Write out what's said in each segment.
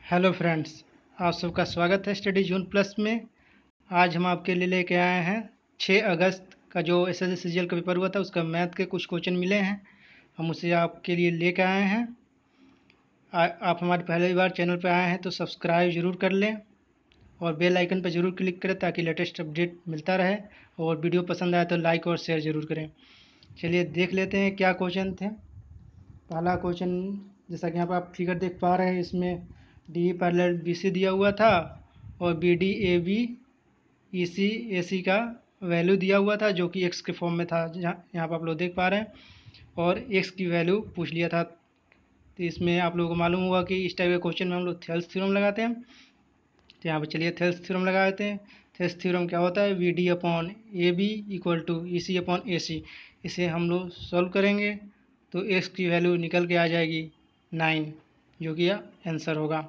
Hello friends, आप सबका स्वागत है स्टडी जून प्लस में। आज हम आपके लिए लेके आए हैं 6 अगस्त का जो एसएससी सीजीएल का पेपर हुआ था उसका मैथ के कुछ क्वेश्चन मिले हैं, हम उसे आपके लिए लेके आए हैं। आप हमारे पहली बार चैनल पर आए हैं तो सब्सक्राइब ज़रूर कर लें और बेल आइकन पर ज़रूर क्लिक करें ताकि लेटेस्ट अपडेट मिलता रहे, और वीडियो पसंद आए तो लाइक और शेयर ज़रूर करें। चलिए देख लेते हैं क्या क्वेश्चन थे। पहला क्वेश्चन, जैसा कि यहाँ पर आप फिगर देख पा रहे हैं, इसमें डी पैरेलल बी सी दिया हुआ था और B D A B E C A C का वैल्यू दिया हुआ था जो कि एक्स के फॉर्म में था, जहाँ यहाँ पर आप लोग देख पा रहे हैं, और एक्स की वैल्यू पूछ लिया था। तो इसमें आप लोगों को मालूम होगा कि इस टाइप के क्वेश्चन में हम लोग थेल्स थ्योरम लगाते हैं। तो यहाँ पर चलिए थेल्स थ्योरम लगा देते हैं। थेल्स थ्योरम क्या होता है? B D upon A B equal to E C upon A C. इसे हम लोग सॉल्व करेंगे तो एक्स की वैल्यू निकल के आ जाएगी 9, जो कि आंसर होगा।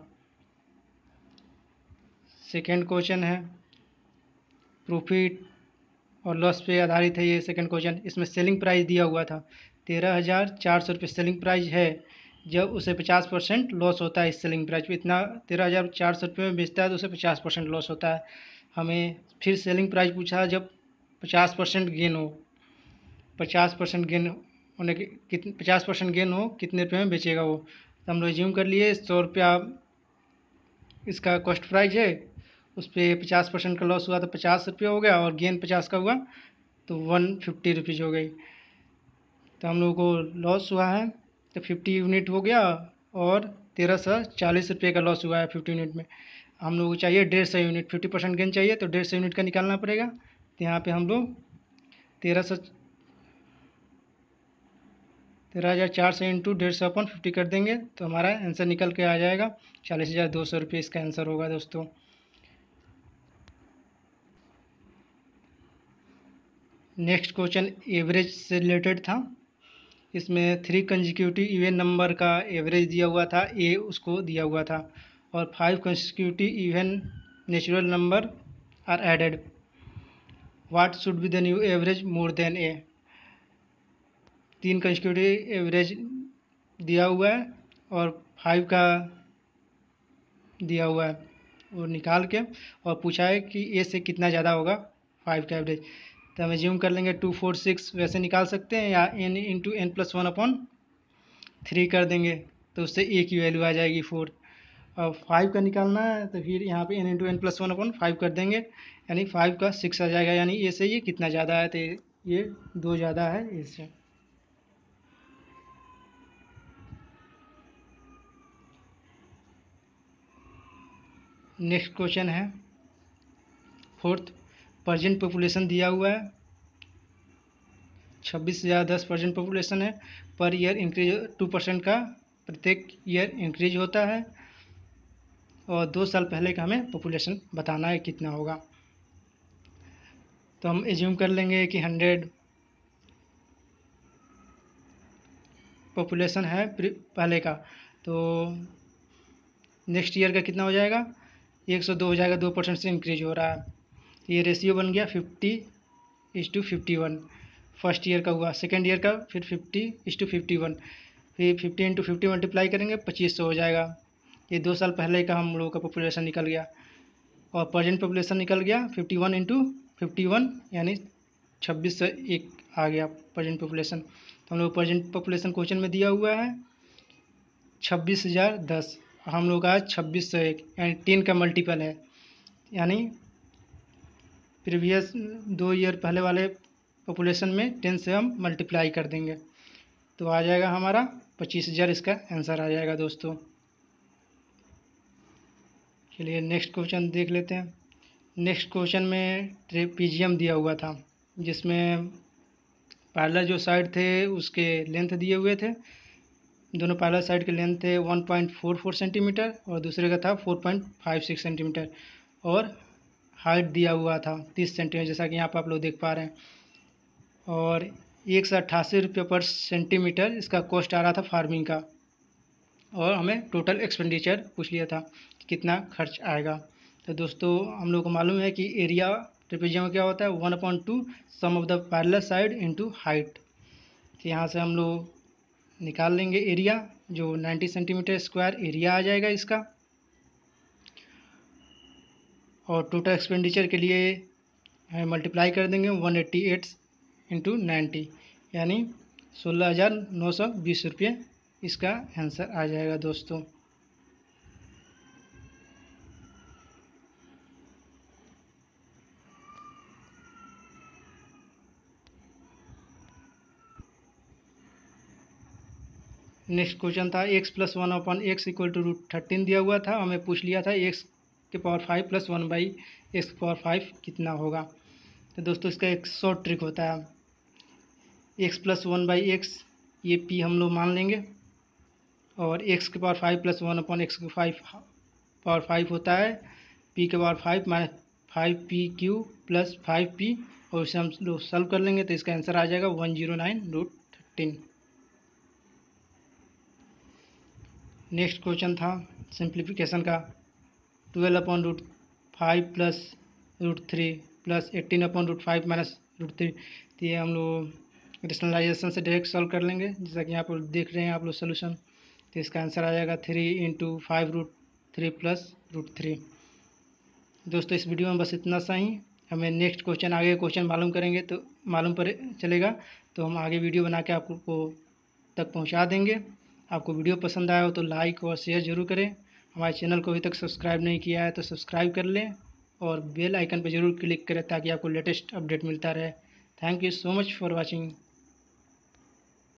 सेकेंड क्वेश्चन है, प्रॉफिट और लॉस पे आधारित है ये सेकंड क्वेश्चन। इसमें सेलिंग प्राइस दिया हुआ था 13,400 रुपये सेलिंग प्राइस है। जब उसे 50% लॉस होता है, इस सेलिंग प्राइस पे इतना 13,400 रुपये में बेचता है तो उसे 50% लॉस होता है। हमें फिर सेलिंग प्राइस पूछा जब 50% गेन हो, 50% गेन होने के कितने 50% गेन हो कितने रुपये में बेचेगा वो। तो हम लोग एज्यूम कर लिए 100 रुपया इसका कॉस्ट प्राइस है, उस पर 50% का लॉस हुआ तो 50 रुपये हो गया, और गेन 50 का हुआ तो 150 रुपीज़ हो गई। तो हम लोगों को लॉस हुआ है तो 50 यूनिट हो गया, और 1340 रुपये का लॉस हुआ है 50 यूनिट में। हम लोगों को चाहिए 150 यूनिट, 50% गेन चाहिए तो 150 यूनिट का निकालना पड़ेगा। तो यहाँ पे हम लोग 13,400 इंटू 150 अपॉन 50 कर देंगे तो हमारा आंसर निकल के आ जाएगा 40,200 रुपये। इसका आंसर होगा दोस्तों। नेक्स्ट क्वेश्चन एवरेज से रिलेटेड था। इसमें 3 कंसेक्यूटिव इवन नंबर का एवरेज दिया हुआ था, ए उसको दिया हुआ था, और 5 consecutive even natural number are added, what should be the new average more than A. 3 consecutive average दिया हुआ है और 5 का दिया हुआ है, वो निकाल के और पूछा है कि ए से कितना ज़्यादा होगा 5 का एवरेज। तो हम एज्यूम कर लेंगे 2 4 6 वैसे निकाल सकते हैं, या n into n plus 1 upon 3 कर देंगे तो उससे ए की वैल्यू आ जाएगी 4। और 5 का निकालना है तो फिर यहाँ पे n into n plus 1 upon 5 कर देंगे, यानी 5 का 6 आ जाएगा, यानी ए से ये कितना ज़्यादा है, तो ये 2 ज़्यादा है ए से। नेक्स्ट क्वेश्चन है फोर्थ, प्रेजेंट पॉपुलेशन दिया हुआ है 26,010 पॉपुलेशन है। पर ईयर इंक्रीज 2% का प्रत्येक ईयर इंक्रीज होता है, और 2 साल पहले का हमें पॉपुलेशन बताना है कितना होगा। तो हम एज्यूम कर लेंगे कि 100 पॉपुलेशन है पहले का, तो नेक्स्ट ईयर का कितना हो जाएगा 102 हो जाएगा, 2% से इंक्रीज हो रहा है। तो ये रेशियो बन गया 50:51। फर्स्ट ईयर का हुआ, सेकेंड ईयर का फिर 50:51, फिर 50 इंटू 50 मल्टीप्लाई करेंगे 2500 हो जाएगा। ये 2 साल पहले का हम लोगों का पॉपुलेशन निकल गया, और प्रेजेंट पॉपुलेशन निकल गया 51 इंटू 51, यानी 2601 आ गया प्रेजेंट पॉपुलेशन। तो हम लोग प्रेजेंट पॉपुलेशन क्वेश्चन में दिया हुआ है 26,010, हम लोग का 2601, यानी 10 का मल्टीपल है, यानी प्रीवियस 2 ईयर पहले वाले पॉपुलेशन में 10 से हम मल्टीप्लाई कर देंगे तो आ जाएगा हमारा 25,000, इसका आंसर आ जाएगा दोस्तों। चलिए नेक्स्ट क्वेश्चन देख लेते हैं। नेक्स्ट क्वेश्चन में ट्रेपीजियम दिया हुआ था, जिसमें पैरेलल जो साइड थे उसके लेंथ दिए हुए थे, दोनों पैरेलल साइड के लेंथ थे 1.44 सेंटीमीटर और दूसरे का था 4.56 सेंटीमीटर, और हाइट दिया हुआ था 30 सेंटीमीटर, जैसा कि यहाँ पर आप लोग देख पा रहे हैं। और 188 रुपये पर सेंटीमीटर इसका कॉस्ट आ रहा था फार्मिंग का, और हमें टोटल एक्सपेंडिचर पूछ लिया था कि कितना खर्च आएगा। तो दोस्तों हम लोग को मालूम है कि एरिया ट्रेपेजियम क्या होता है 1/2 sum of the parallel side into height. तो यहाँ से हम लोग निकाल लेंगे एरिया, जो 90 सेंटीमीटर स्क्वायर एरिया आ जाएगा इसका। और टोटल एक्सपेंडिचर के लिए मल्टीप्लाई कर देंगे 188 इंटू 90 यानी 16,920 रुपये इसका आंसर आ जाएगा दोस्तों। नेक्स्ट क्वेश्चन था x + 1/x = √13 दिया हुआ था। हमें पूछ लिया था x के पावर 5 + 1/x की पावर 5 कितना होगा। तो दोस्तों इसका एक शॉर्ट ट्रिक होता है, x + 1/x ये p हम लोग मान लेंगे और x के पावर 5 + 1/x की पावर 5 होता है p के पावर 5 - 5p³ + 5p और इसे हम लोग सॉल्व कर लेंगे तो इसका आंसर आ जाएगा 109√13। नेक्स्ट क्वेश्चन था सिंप्लीफिकेशन का 12/√5 + √3 + 18/√5 - √3। तो ये हम लोग रेशनलाइजेशन से डायरेक्ट सॉल्व कर लेंगे, जैसा कि आप लोग देख रहे हैं आप लोग सोल्यूशन। तो इसका आंसर आ जाएगा 3 × 5√3 + √3। दोस्तों इस वीडियो में बस इतना सा ही। हमें नेक्स्ट क्वेश्चन आगे क्वेश्चन मालूम करेंगे तो मालूम पर चलेगा तो हम आगे वीडियो बना के आपको तक पहुंचा देंगे। आपको वीडियो पसंद आया हो तो लाइक और शेयर ज़रूर करें। हमारे चैनल को अभी तक सब्सक्राइब नहीं किया है तो सब्सक्राइब कर लें और बेल आइकन पर ज़रूर क्लिक करें ताकि आपको लेटेस्ट अपडेट मिलता रहे। Thank you so much for watching.